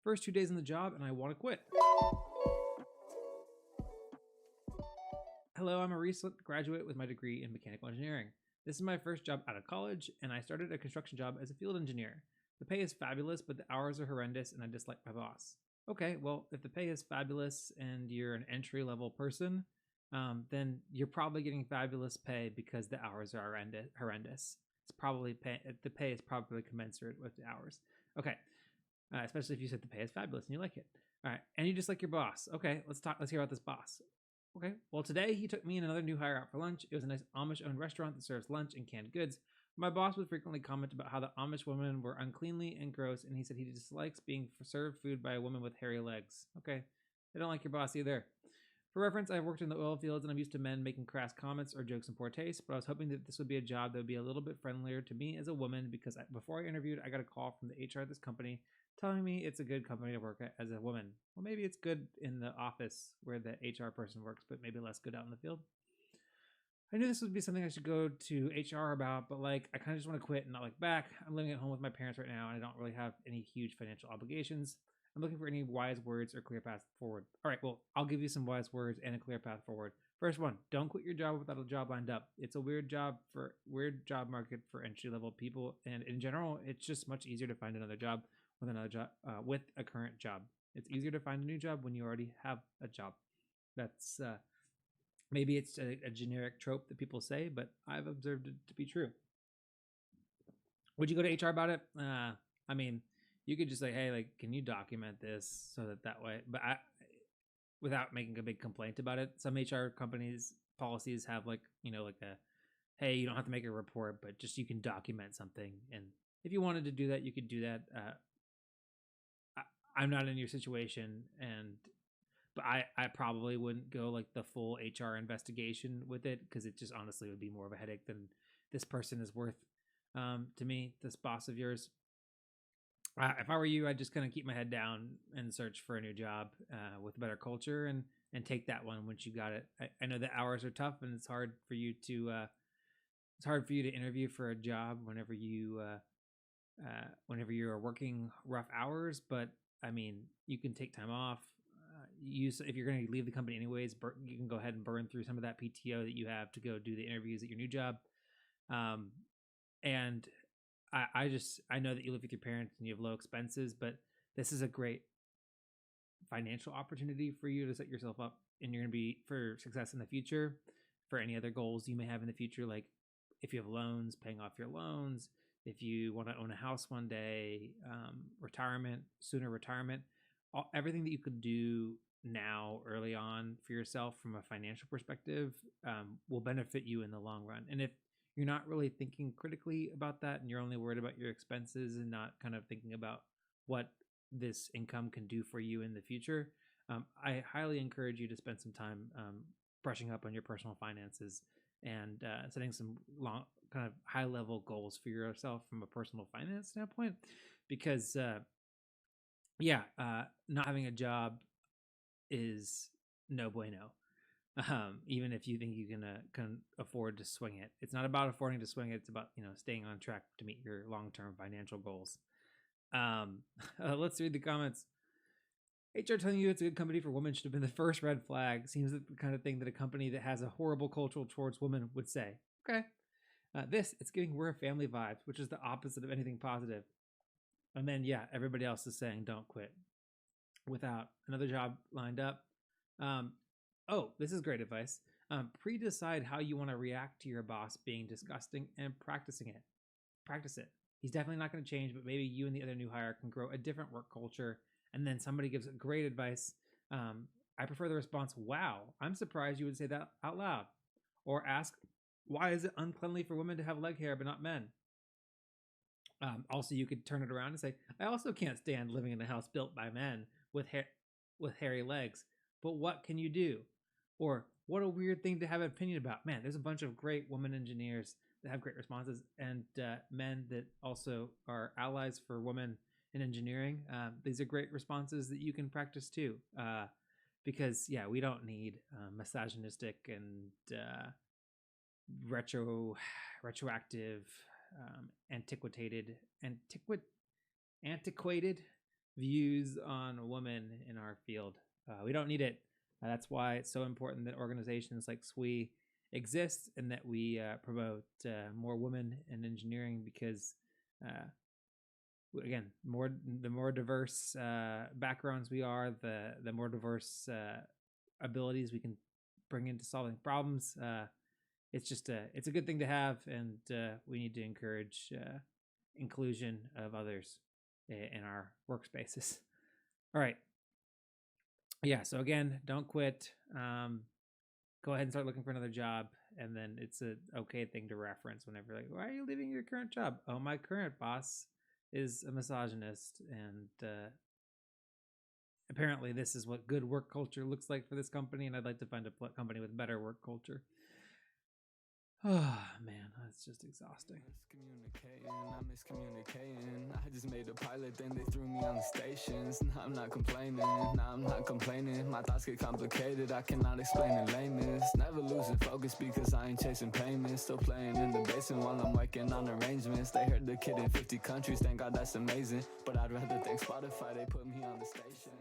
First 2 days on the job and I want to quit. Hello, I'm a recent graduate with my degree in mechanical engineering. This is my first job out of college, and I started a construction job as a field engineer. The pay is fabulous, but the hours are horrendous, and I dislike my boss. Okay, well, if the pay is fabulous and you're an entry-level person, then you're probably getting fabulous pay because the hours are horrendous. The pay is probably commensurate with the hours. Okay, especially if you said the pay is fabulous and you like it. All right, and you just like your boss. Okay, let's hear about this boss. Okay, well, today he took me and another new hire out for lunch. It was a nice Amish-owned restaurant that serves lunch and canned goods. My boss would frequently comment about how the Amish women were uncleanly and gross, and he said he dislikes being served food by a woman with hairy legs. Okay, they don't like your boss either. For reference, I've worked in the oil fields, and I'm used to men making crass comments or jokes in poor taste, but I was hoping that this would be a job that would be a little bit friendlier to me as a woman, because before I interviewed, I got a call from the HR at this company telling me it's a good company to work at as a woman. Well, maybe it's good in the office where the HR person works, but maybe less good out in the field. I knew this would be something I should go to HR about, but I kind of just want to quit and not look back. I'm living at home with my parents right now, and I don't really have any huge financial obligations. I'm looking for any wise words or clear path forward. All right, well, I'll give you some wise words and a clear path forward. First one, don't quit your job without a job lined up. It's a weird job market for entry-level people, and in general, it's just much easier to find another job with a current job. It's easier to find a new job when you already have a job. That's maybe it's a generic trope that people say, but I've observed it to be true. Would you go to HR about it? I mean, you could just say, hey, can you document this so that way? But without making a big complaint about it. Some HR companies policies have hey, you don't have to make a report, but just you can document something. And if you wanted to do that, you could do that. I'm not in your situation, but I probably wouldn't go the full HR investigation with it, because it just honestly would be more of a headache than this person is worth to me, this boss of yours. If I were you, I'd just kind of keep my head down and search for a new job with a better culture, and take that one once you got it. I know the hours are tough, and it's hard for you to interview for a job whenever you are working rough hours. But I mean, you can take time off. If you're going to leave the company anyways, you can go ahead and burn through some of that PTO that you have to go do the interviews at your new job. And I know that you live with your parents and you have low expenses, but this is a great financial opportunity for you to set yourself up, and you're going to be for success in the future for any other goals you may have in the future. Like if you have loans, paying off your loans, if you want to own a house one day, sooner retirement, everything that you could do now early on for yourself from a financial perspective will benefit you in the long run. And if you're not really thinking critically about that, and you're only worried about your expenses and not kind of thinking about what this income can do for you in the future, I highly encourage you to spend some time brushing up on your personal finances and setting some long, kind of high level goals for yourself from a personal finance standpoint, because not having a job is no bueno. Even if you think you can afford to swing it, it's not about affording to swing it. It's about staying on track to meet your long-term financial goals. Let's read the comments. HR telling you it's a good company for women should have been the first red flag. Seems like the kind of thing that a company that has a horrible culture towards women would say. Okay. It's giving we're a family vibes, which is the opposite of anything positive. And then, everybody else is saying don't quit without another job lined up. This is great advice. Pre-decide how you want to react to your boss being disgusting and practice it. He's definitely not going to change, but maybe you and the other new hire can grow a different work culture. And then somebody gives great advice. I prefer the response, wow, I'm surprised you would say that out loud. Or ask, why is it uncleanly for women to have leg hair but not men? Also, you could turn it around and say, I also can't stand living in a house built by men with hairy legs, but what can you do? Or what a weird thing to have an opinion about. Man, there's a bunch of great women engineers that have great responses, and men that also are allies for women in engineering. These are great responses that you can practice too, because we don't need misogynistic and retroactive, antiquated views on women in our field. We don't need it. That's why it's so important that organizations like SWE exist and that we promote more women in engineering, because again, the more diverse backgrounds we are, the more diverse abilities we can bring into solving problems. It's a good thing to have, and we need to encourage inclusion of others in our workspaces. All right. Yeah. So again, don't quit. Go ahead and start looking for another job, and then it's an okay thing to reference whenever, like, why are you leaving your current job? Oh, my current boss is a misogynist, and apparently this is what good work culture looks like for this company, and I'd like to find a company with better work culture. Oh man, that's just exhausting. I'm miscommunicating. I just made a pilot, then they threw me on the stations. Now I'm not complaining. My thoughts get complicated, I cannot explain in lameness. Never losing focus because I ain't chasing payments. Still playing in the basement while I'm working on arrangements. They heard the kid in 50 countries, thank God that's amazing. But I'd rather thank Spotify, they put me on the station.